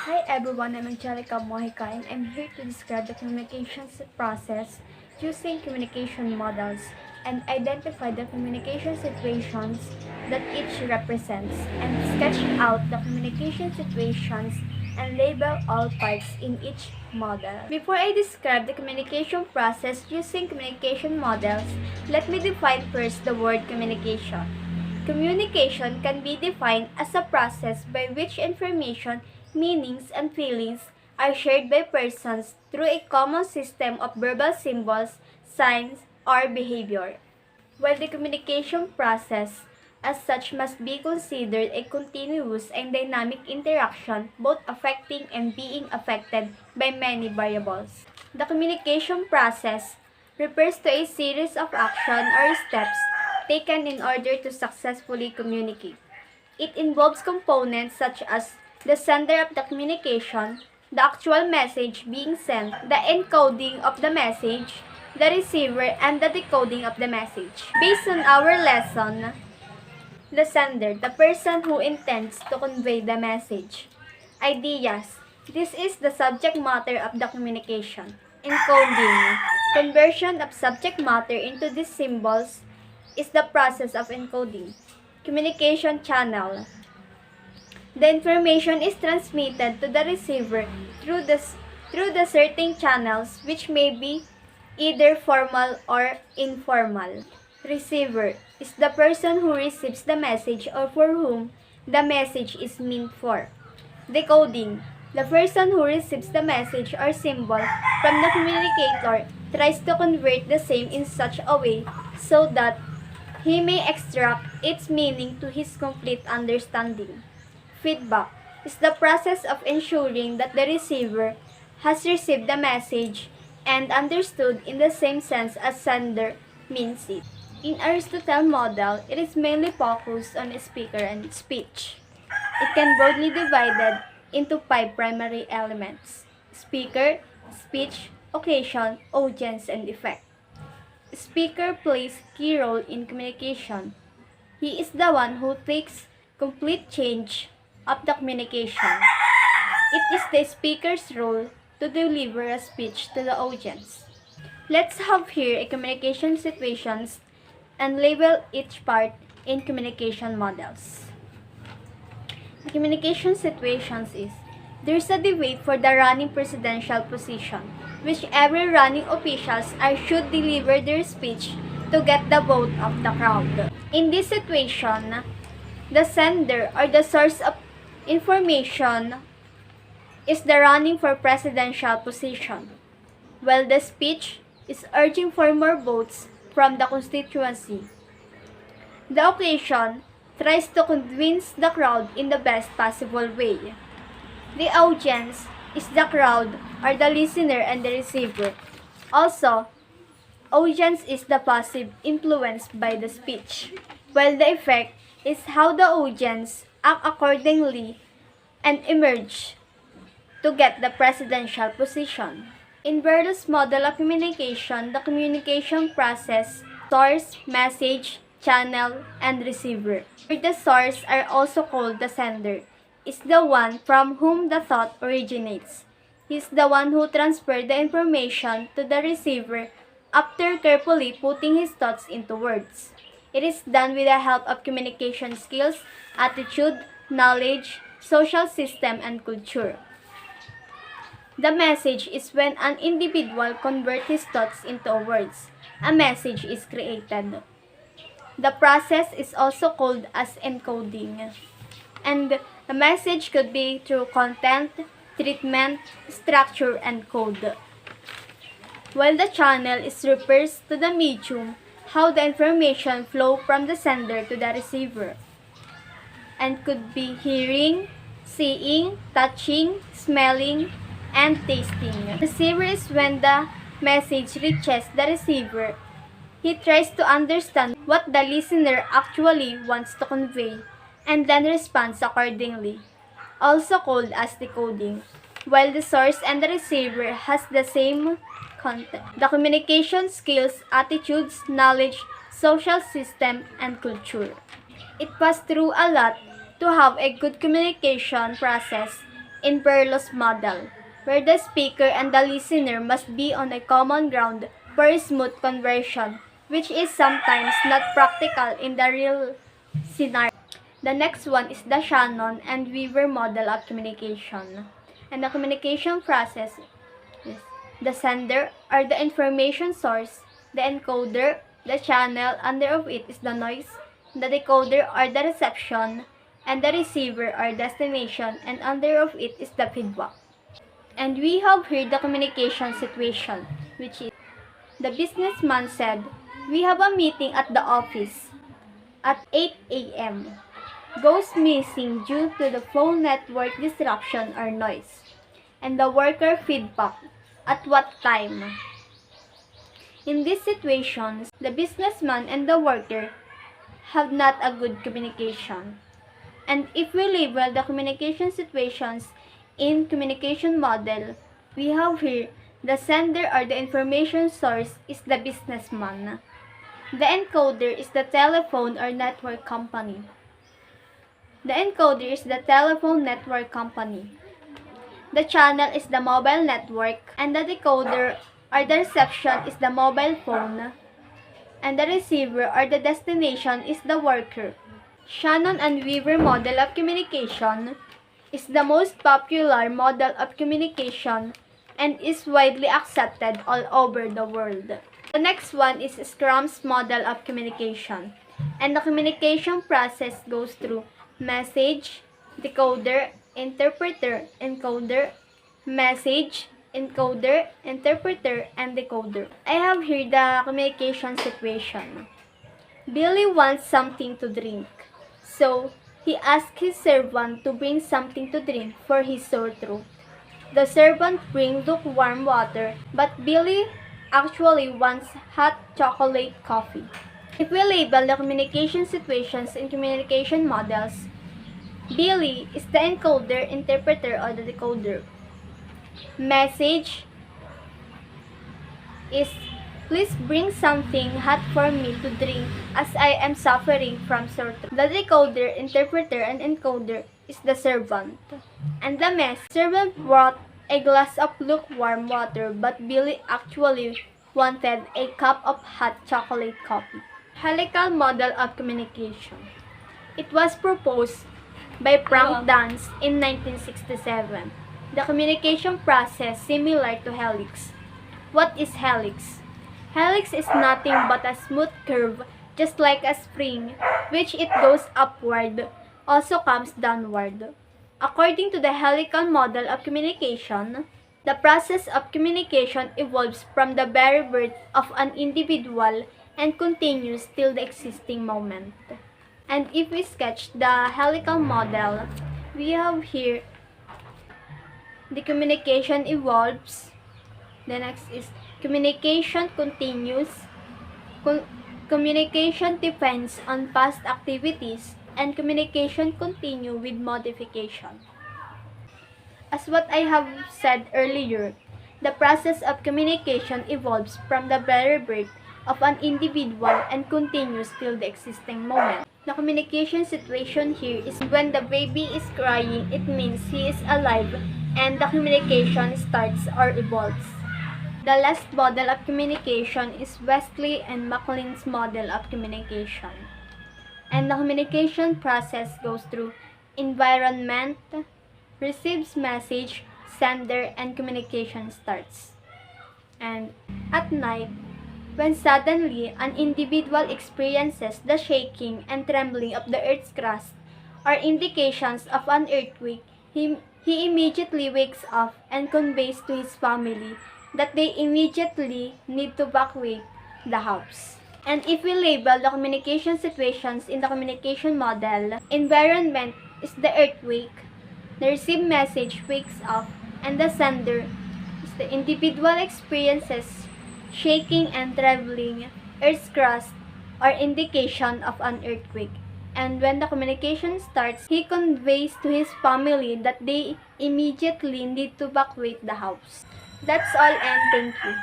Hi everyone, I'm Angelica Mojica and I'm here to describe the communications process using communication models and identify the communication situations that each represents and sketch out the communication situations and label all parts in each model. Before I describe the communication process using communication models, let me define first the word communication. Communication can be defined as a process by which information, meanings, and feelings are shared by persons through a common system of verbal symbols, signs, or behavior. While the communication process as such must be considered a continuous and dynamic interaction, both affecting and being affected by many variables. The communication process refers to a series of action or steps taken in order to successfully communicate. It involves components such as the sender of the communication, the actual message being sent, the encoding of the message, the receiver, and the decoding of the message. Based on our lesson, the sender, the person who intends to convey the message. Ideas. This is the subject matter of the communication. Encoding. Conversion of subject matter into these symbols is the process of encoding. Communication channel. The information is transmitted to the receiver through the certain channels which may be either formal or informal. Receiver is the person who receives the message or for whom the message is meant for. Decoding. The person who receives the message or symbol from the communicator tries to convert the same in such a way so that he may extract its meaning to his complete understanding. Feedback is the process of ensuring that the receiver has received the message and understood in the same sense as sender means it. In Aristotle's model, it is mainly focused on speaker and speech. It can broadly be divided into 5 primary elements: speaker, speech, occasion, audience, and effect. Speaker plays key role in communication. He is the one who takes complete charge of the communication. It is the speaker's role to deliver a speech to the audience. Let's have here a communication situations and label each part in communication models. The communication situations is: there's a debate for the running presidential position, which every running officials should deliver their speech to get the vote of the crowd. In this situation, the sender or the source of information is the running for presidential position, while the speech is urging for more votes from the constituency. The occasion tries to convince the crowd in the best possible way. The audience is the crowd or the listener and the receiver. Also, audience is the passive influenced by the speech, while the effect is how the audience act accordingly and emerge to get the presidential position. In Verdo's model of communication, the communication process, source, message, channel, and receiver, where the source are also called the sender, is the one from whom the thought originates. He is the one who transfers the information to the receiver after carefully putting his thoughts into words. It is done with the help of communication skills, attitude, knowledge, social system, and culture. The message is when an individual converts his thoughts into words. A message is created. The process is also called as encoding. And the message could be through content, treatment, structure, and code. While the channel is refers to the medium, how the information flow from the sender to the receiver, and could be hearing, seeing, touching, smelling, and tasting. Receiver is when the message reaches the receiver. He tries to understand what the listener actually wants to convey and then responds accordingly, also called as decoding, while the source and the receiver has the same content. The communication skills, attitudes, knowledge, social system, and culture. It passed through a lot to have a good communication process in Berlow's model, where the speaker and the listener must be on a common ground for a smooth conversion, which is sometimes not practical in the real scenario. The next one is the Shannon and Weaver model of communication. And the communication process is the sender or the information source, the encoder, the channel under of it is the noise, the decoder or the reception, and the receiver or destination, and under of it is the feedback. And we have here the communication situation, which is the businessman said, "We have a meeting at the office at 8 a.m. Goes missing due to the phone network disruption or noise." And the worker feedback, "At what time?" In these situations, the businessman and the worker have not a good communication. And if we label the communication situations in communication model, we have here the sender or the information source is the businessman. The encoder is the telephone or network company. The encoder is the telephone network company. The channel is the mobile network, and the decoder or the reception is the mobile phone, and the receiver or the destination is the worker. Shannon and Weaver model of communication is the most popular model of communication and is widely accepted all over the world. The next one is Scrum's model of communication, and the communication process goes through message, decoder, interpreter, encoder, message, encoder, interpreter, and decoder. I have here the communication situation. Billy wants something to drink, so he asks his servant to bring something to drink for his sore throat. The servant brings lukewarm water, but Billy actually wants hot chocolate coffee. If we label the communication situations in communication models, Billy is the encoder, interpreter, or the decoder. Message is, "Please bring something hot for me to drink as I am suffering from sore throat." The decoder, interpreter, and encoder is the servant. And the servant brought a glass of lukewarm water, but Billy actually wanted a cup of hot chocolate coffee. Helical model of communication. It was proposed by Frank Dance in 1967. The communication process similar to helix. What is helix? Helix is nothing but a smooth curve, just like a spring, which it goes upward, also comes downward. According to the helical model of communication, the process of communication evolves from the very birth of an individual and continues till the existing moment. And if we sketch the helical model, we have here the communication evolves. The next is communication continues. Communication depends on past activities, and communication continue with modification. As what I have said earlier, the process of communication evolves from the very birth of an individual and continues till the existing moment. The communication situation here is when the baby is crying, it means he is alive and the communication starts or evolves. The last model of communication is Wesley and McLean's model of communication. And the communication process goes through environment, receives message, sender, and communication starts. And at night, when suddenly an individual experiences the shaking and trembling of the earth's crust or indications of an earthquake, he immediately wakes up and conveys to his family that they immediately need to evacuate the house. And if we label the communication situations in the communication model, environment is the earthquake, the received message wakes up, and the sender is the individual experiences shaking and trembling, earth's crust, or indication of an earthquake. And when the communication starts, he conveys to his family that they immediately need to evacuate the house. That's all, and thank you.